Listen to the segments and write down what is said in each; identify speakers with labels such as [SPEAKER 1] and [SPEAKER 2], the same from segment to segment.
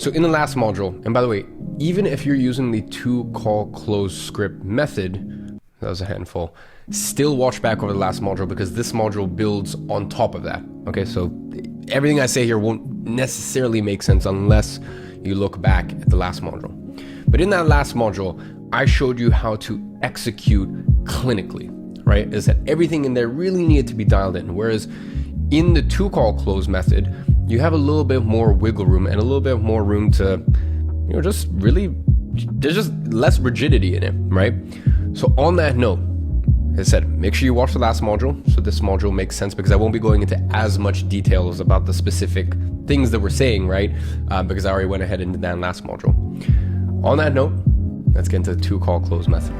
[SPEAKER 1] So in the last module, and by the way, even if you're using the to call close script method, that was a handful, still watch back over the last module because this module builds on top of that. Okay, so everything I say here won't necessarily make sense unless you look back at the last module. But in that last module, I showed you how to execute clinically, right? Is that everything in there really needed to be dialed in. Whereas in the to call close method, you have a little bit more wiggle room and a little bit more room to, just really, there's just less rigidity in it, right? So on that note, as I said, make sure you watch the last module so this module makes sense, because I won't be going into as much details about the specific things that we're saying, right? Because I already went ahead and did that in last module. On that note, let's get into the to call close method.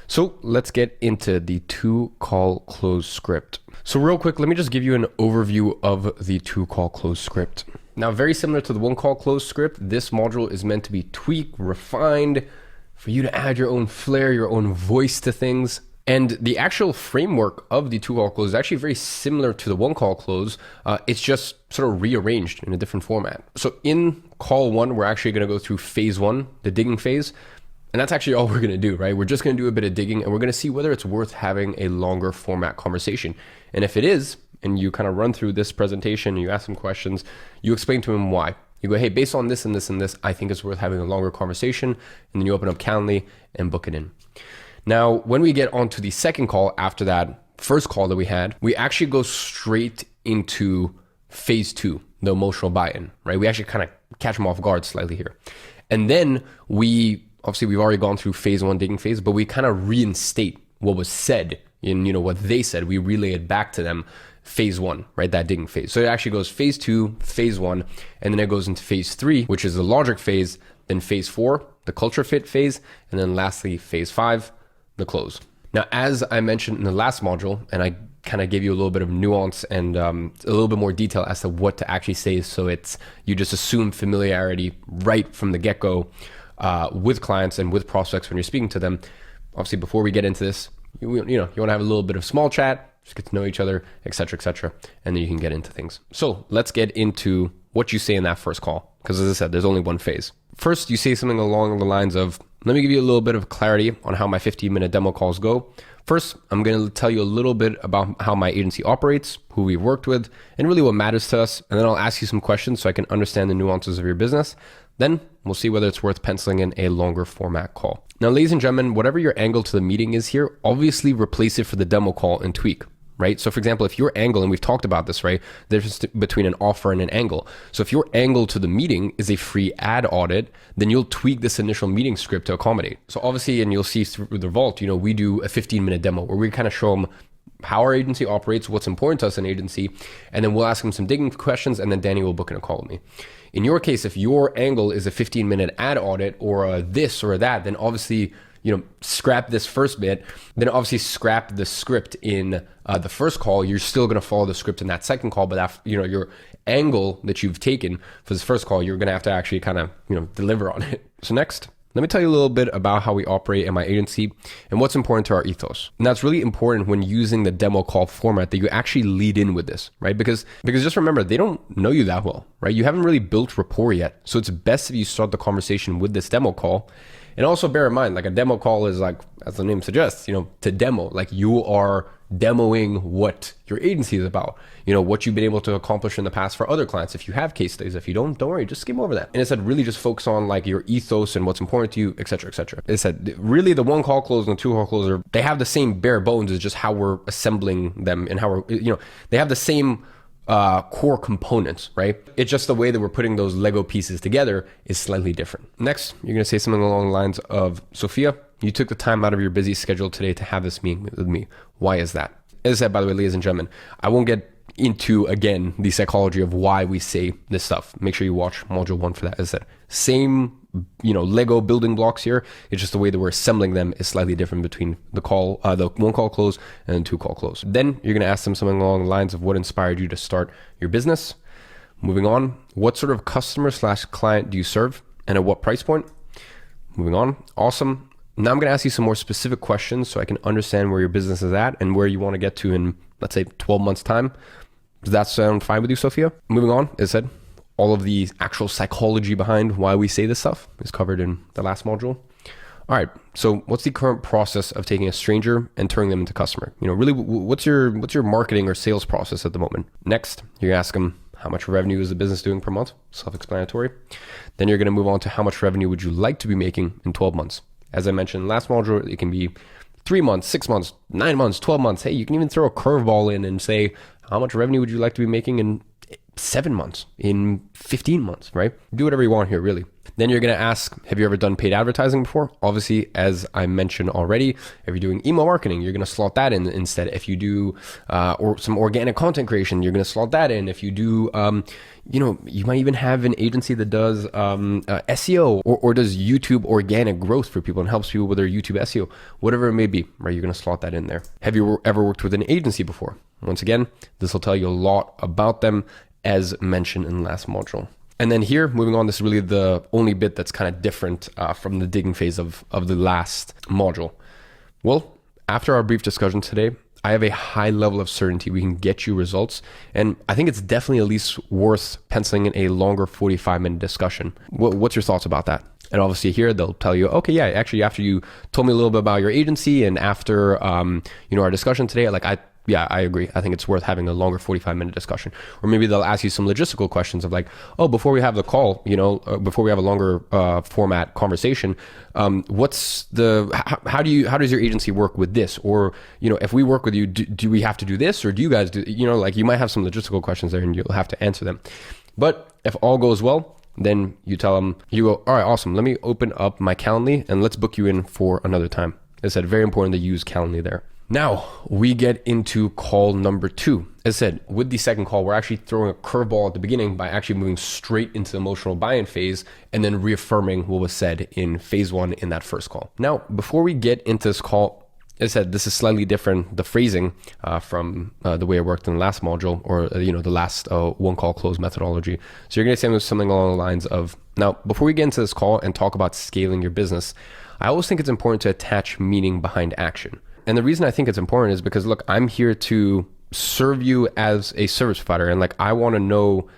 [SPEAKER 1] So let's get into the to call close script. So real quick, let me just give you an overview of the to call close script. Now, very similar to the one call close script, this module is meant to be tweaked, refined, for you to add your own flair, your own voice to things. And the actual framework of the to call close is actually very similar to the one call close. It's just sort of rearranged in a different format. So in call one, we're actually going to go through phase one, the digging phase. And that's actually all we're going to do, right? We're just going to do a bit of digging and we're going to see whether it's worth having a longer format conversation. And if it is, and you kind of run through this presentation, you ask some questions, you explain to him why. You go, hey, based on this and this and this, I think it's worth having a longer conversation. And then you open up Calendly and book it in. Now, when we get onto the second call after that first call that we had, we actually go straight into phase two, the emotional buy-in, right? We actually kind of catch them off guard slightly here. And then obviously we've already gone through phase one digging phase, but we kind of reinstate what was said in, what they said. We relay it back to them, phase one, right? That digging phase. So it actually goes phase two, phase one, and then it goes into phase three, which is the logic phase, then phase four, the culture fit phase, and then lastly, phase five, the close. Now, as I mentioned in the last module, and I kind of gave you a little bit of nuance and a little bit more detail as to what to actually say. So you just assume familiarity right from the get-go with clients and with prospects when you're speaking to them. Obviously, before we get into this, you want to have a little bit of small chat, just get to know each other, etc., and then you can get into things. So let's get into what you say in that first call, because as I said, there's only one phase. First, you say something along the lines of, let me give you a little bit of clarity on how my 15-minute demo calls go. First, I'm going to tell you a little bit about how my agency operates, who we've worked with, and really what matters to us. And then I'll ask you some questions so I can understand the nuances of your business. Then we'll see whether it's worth penciling in a longer format call. Now, ladies and gentlemen, whatever your angle to the meeting is here, obviously replace it for the demo call and tweak, right? So for example, if your angle, and we've talked about this, right? The difference between an offer and an angle. So if your angle to the meeting is a free ad audit, then you'll tweak this initial meeting script to accommodate. So obviously, and you'll see through the Vault, we do a 15-minute demo where we kind of show them how our agency operates, what's important to us in agency, and then we'll ask them some digging questions, and then Danny will book in a call with me. In your case, if your angle is a 15-minute ad audit or a this or a that, then obviously, scrap this first bit, then obviously scrap the script in the first call. You're still going to follow the script in that second call, but after, your angle that you've taken for this first call, you're going to have to actually kind of, deliver on it. So next, let me tell you a little bit about how we operate in my agency and what's important to our ethos. And that's really important when using the demo call format, that you actually lead in with this, right? Because just remember, they don't know you that well, right? You haven't really built rapport yet. So it's best if you start the conversation with this demo call. And also bear in mind, like a demo call is like, as the name suggests, to demo, like you are demoing what your agency is about, what you've been able to accomplish in the past for other clients. If you have case studies, if you don't worry, just skim over that. And it said, really just focus on like your ethos and what's important to you, etc., etc. It said, really the one call close and the two call close they have the same bare bones, is just how we're assembling them and how we're, they have the same core components, right? It's just the way that we're putting those Lego pieces together is slightly different. Next, you're going to say something along the lines of, Sophia, you took the time out of your busy schedule today to have this meeting with me. Why is that? As I said, by the way, ladies and gentlemen, I won't get into, again, the psychology of why we say this stuff. Make sure you watch module 1 for that. As I said, same, Lego building blocks here. It's just the way that we're assembling them is slightly different between the one call close and the two call close. Then you're going to ask them something along the lines of what inspired you to start your business. Moving on, what sort of customer/client do you serve and at what price point? Moving on, awesome. Now I'm going to ask you some more specific questions so I can understand where your business is at and where you want to get to in let's say 12 months time. Does that sound fine with you, Sophia? Moving on, as I said, all of the actual psychology behind why we say this stuff is covered in the last module. All right, so what's the current process of taking a stranger and turning them into customer? Really, what's your marketing or sales process at the moment? Next, you ask them, how much revenue is the business doing per month? Self-explanatory. Then you're going to move on to how much revenue would you like to be making in 12 months? As I mentioned in the last module, it can be 3 months, 6 months, 9 months, 12 months. Hey, you can even throw a curveball in and say, how much revenue would you like to be making in 7 months, in 15 months, right? Do whatever you want here, really. Then you're going to ask, have you ever done paid advertising before? Obviously, as I mentioned already, if you're doing email marketing, you're going to slot that in instead. If you do or some organic content creation, you're going to slot that in. If you do, you might even have an agency that does SEO or does YouTube organic growth for people and helps people with their YouTube SEO, whatever it may be, right? You're going to slot that in there. Have you ever worked with an agency before? Once again, this will tell you a lot about them as mentioned in the last module. And then here, moving on, this is really the only bit that's kind of different from the digging phase of the last module. Well, after our brief discussion today, I have a high level of certainty we can get you results. And I think it's definitely at least worth penciling in a longer 45-minute discussion. What's your thoughts about that? And obviously here, they'll tell you, okay, yeah, actually, after you told me a little bit about your agency and after, our discussion today, I agree. I think it's worth having a longer 45-minute discussion. Or maybe they'll ask you some logistical questions of like, oh, before we have the call, before we have a longer format conversation, how does your agency work with this? Or, if we work with you, do we have to do this? Or do you guys do, you might have some logistical questions there and you'll have to answer them. But if all goes well, then you tell them, you go, all right, awesome. Let me open up my Calendly and let's book you in for another time. As I said, very important to use Calendly there. Now we get into call number 2. As I said, with the second call, we're actually throwing a curveball at the beginning by actually moving straight into the emotional buy-in phase and then reaffirming what was said in phase 1 in that first call. Now, before we get into this call, as I said, this is slightly different, the phrasing from the way it worked in the last module or, the last one call close methodology. So you're going to say something along the lines of, now, before we get into this call and talk about scaling your business, I always think it's important to attach meaning behind action. And the reason I think it's important is because, look, I'm here to serve you as a service provider. And I want to know,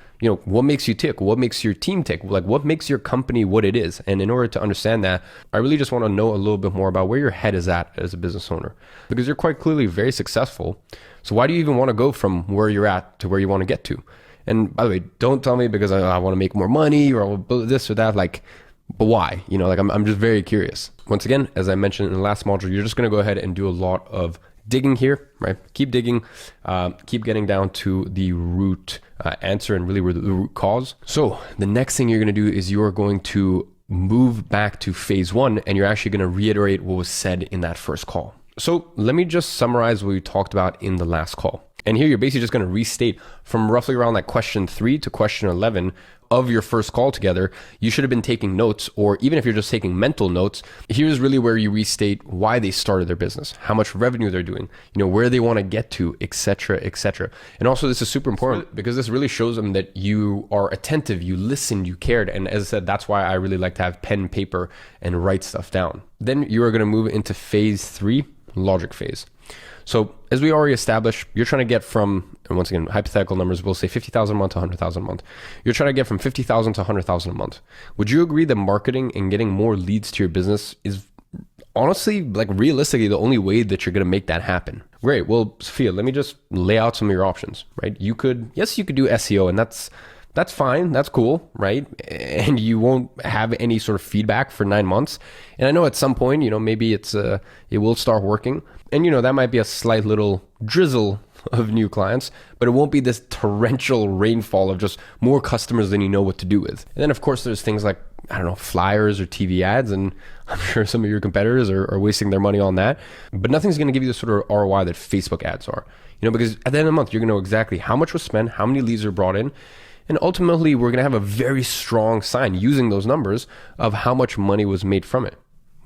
[SPEAKER 1] what makes you tick? What makes your team tick? What makes your company what it is? And in order to understand that, I really just want to know a little bit more about where your head is at as a business owner, because you're quite clearly very successful. So why do you even want to go from where you're at to where you want to get to? And by the way, don't tell me because I want to make more money or I will build this or that. But why? I'm just very curious. Once again, as I mentioned in the last module, you're just going to go ahead and do a lot of digging here, right? Keep digging, keep getting down to the root answer and really the root cause. So the next thing you're going to do is you're going to move back to phase 1 and you're actually going to reiterate what was said in that first call. So let me just summarize what we talked about in the last call. And here you're basically just going to restate from roughly around question 3 to question 11 of your first call together. You should have been taking notes, or even if you're just taking mental notes, here's really where you restate why they started their business, how much revenue they're doing, where they want to get to, etc., etc. And also this is super important because this really shows them that you are attentive, you listened, you cared. And as I said, that's why I really like to have pen, paper, and write stuff down. Then you are going to move into phase 3, logic phase. So as we already established, you're trying to get from, and once again, hypothetical numbers, we'll say 50,000 a month to 100,000 a month. You're trying to get from 50,000 to 100,000 a month. Would you agree that marketing and getting more leads to your business is honestly, realistically, the only way that you're going to make that happen? Great. Well, Sophia, let me just lay out some of your options, right? You could do SEO, and that's fine. That's cool, right? And you won't have any sort of feedback for 9 months. And I know at some point, maybe it will start working. And, that might be a slight little drizzle of new clients, but it won't be this torrential rainfall of just more customers than you know what to do with. And then, of course, there's things like, flyers or TV ads. And I'm sure some of your competitors are wasting their money on that. But nothing's going to give you the sort of ROI that Facebook ads are, because at the end of the month, you're going to know exactly how much was spent, how many leads are brought in. And ultimately, we're going to have a very strong sign using those numbers of how much money was made from it.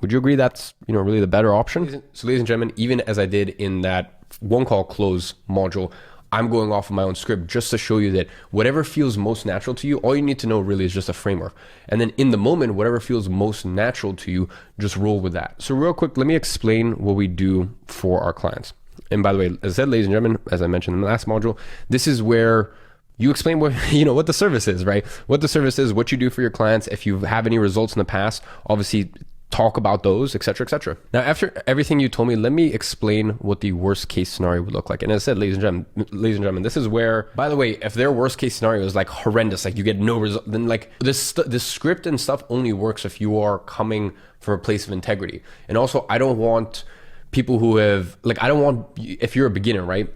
[SPEAKER 1] Would you agree that's, really the better option? So ladies and gentlemen, even as I did in that one call close module, I'm going off of my own script just to show you that whatever feels most natural to you, all you need to know really is just a framework. And then in the moment, whatever feels most natural to you, just roll with that. So real quick, let me explain what we do for our clients. And by the way, as I said, ladies and gentlemen, as I mentioned in the last module, this is where you explain what, what the service is, right? What the service is, what you do for your clients. If you have any results in the past, obviously talk about those, etc., etc. Now, after everything you told me, let me explain what the worst case scenario would look like. And as I said, ladies and gentlemen, this is where, by the way, if their worst case scenario is like horrendous, like you get no result, then like this script and stuff only works if you are coming from a place of integrity. And also, I don't want people who have, like, I don't want, if you're a beginner, right?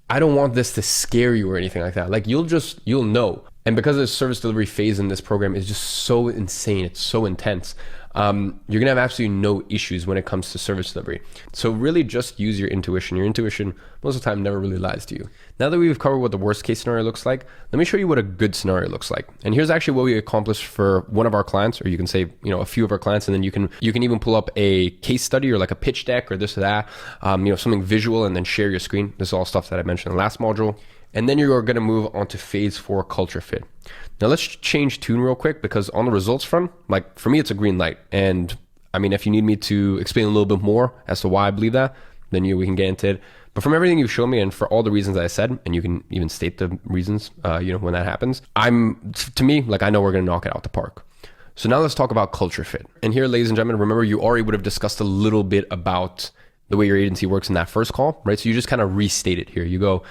[SPEAKER 1] I don't want this to scare you or anything like that. Like you'll know. And because the service delivery phase in this program is just so insane, it's so intense, you're gonna have absolutely no issues when it comes to service delivery. So really just use your intuition. Your intuition most of the time never really lies to you. Now that we've covered what the worst case scenario looks like, let me show you what a good scenario looks like. And here's actually what we accomplished for one of our clients, or you can say, a few of our clients, and then you can even pull up a case study or like a pitch deck or this or that, something visual, and then share your screen. This is all stuff that I mentioned in the last module. And then you're going to move on to phase 4, culture fit. Now let's change tune real quick, because on the results front, like for me, it's a green light. And I mean, if you need me to explain a little bit more as to why I believe that, then we can get into it. But from everything you've shown me, and for all the reasons I said, and you can even state the reasons, when that happens, to me, like I know we're going to knock it out the park. So now let's talk about culture fit. And here, ladies and gentlemen, remember you already would have discussed a little bit about the way your agency works in that first call, right? So you just kind of restate it here. You go,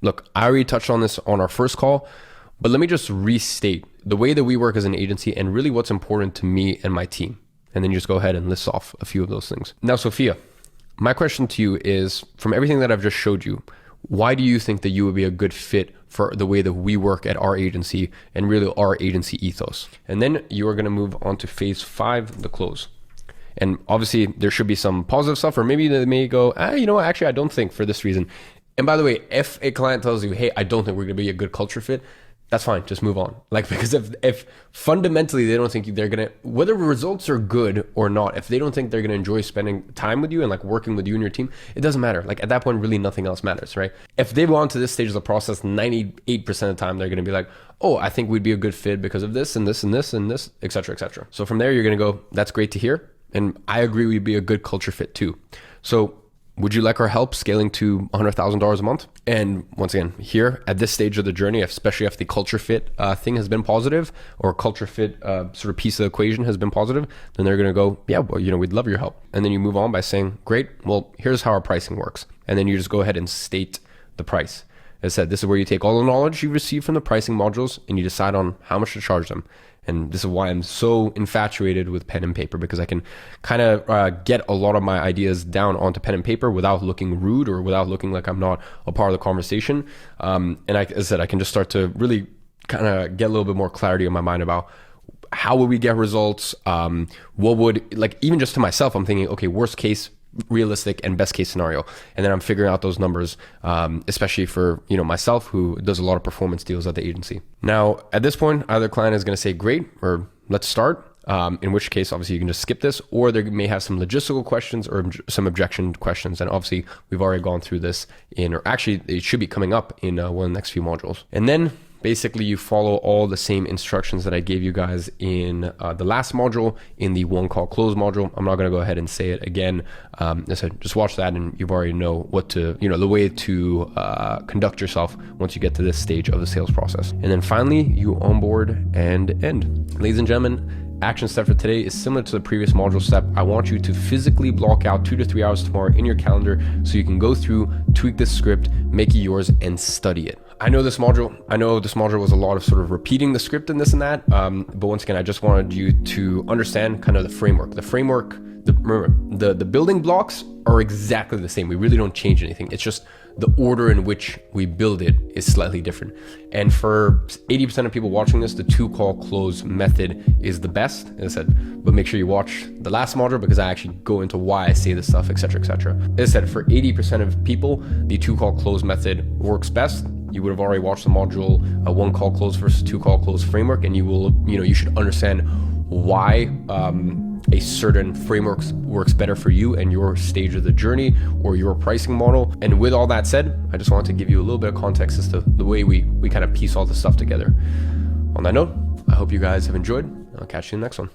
[SPEAKER 1] look, I already touched on this on our first call, but let me just restate the way that we work as an agency and really what's important to me and my team. And then you just go ahead and list off a few of those things. Now, Sophia, my question to you is, from everything that I've just showed you, why do you think that you would be a good fit for the way that we work at our agency and really our agency ethos? And then you are going to move on to phase 5, the close. And obviously there should be some positive stuff, or maybe they may go, actually, I don't think for this reason. And by the way, if a client tells you, hey, I don't think we're going to be a good culture fit, that's fine. Just move on. Like, because if fundamentally they don't think they're going to, whether results are good or not, if they don't think they're going to enjoy spending time with you and like working with you and your team, it doesn't matter. Like at that point, really nothing else matters, right? If they've gone to this stage of the process, 98% of the time, they're going to be like, oh, I think we'd be a good fit because of this and this and this and this, et cetera, et cetera. So from there, you're going to go, that's great to hear. And I agree we'd be a good culture fit too. So would you like our help scaling to $100,000 a month? And once again, here at this stage of the journey, especially if the culture fit thing has been positive, or culture fit sort of piece of the equation has been positive, then they're going to go, yeah, well, we'd love your help. And then you move on by saying, great, well, here's how our pricing works. And then you just go ahead and state the price. As I said, this is where you take all the knowledge you receive from the pricing modules and you decide on how much to charge them. And this is why I'm so infatuated with pen and paper, because I can kind of get a lot of my ideas down onto pen and paper without looking rude or without looking like I'm not a part of the conversation. And as I said, I can just start to really kind of get a little bit more clarity in my mind about how would we get results? What would, like, even just to myself, I'm thinking, okay, worst case, realistic, and best case scenario. And then I'm figuring out those numbers, especially for, myself, who does a lot of performance deals at the agency. Now, at this point, either client is going to say, great, or let's start. In which case, obviously, you can just skip this, or they may have some logistical questions or some objection questions. And obviously, we've already gone through this or actually, it should be coming up in one of the next few modules. And then basically, you follow all the same instructions that I gave you guys in the last module, in the one call close module. I'm not going to go ahead and say it again. So just watch that, and you already know what to, the way to conduct yourself once you get to this stage of the sales process. And then finally, you onboard and end. Ladies and gentlemen, action step for today is similar to the previous module step. I want you to physically block out 2 to 3 hours tomorrow in your calendar so you can go through, tweak this script, make it yours, and study it. I know this module was a lot of sort of repeating the script and this and that. But once again, I just wanted you to understand kind of the framework. Remember, the building blocks are exactly the same. We really don't change anything. It's just the order in which we build it is slightly different. And for 80% of people watching this, the 2-call close method is the best, as I said, but make sure you watch the last module, because I actually go into why I say this stuff, et cetera, et cetera. As I said, for 80% of people, the 2-call close method works best. You would have already watched the module, 1-call close versus 2-call close framework, and you should understand why a certain framework works better for you and your stage of the journey or your pricing model. And with all that said, I just wanted to give you a little bit of context as to the way we kind of piece all this stuff together. On that note, I hope you guys have enjoyed. I'll catch you in the next one.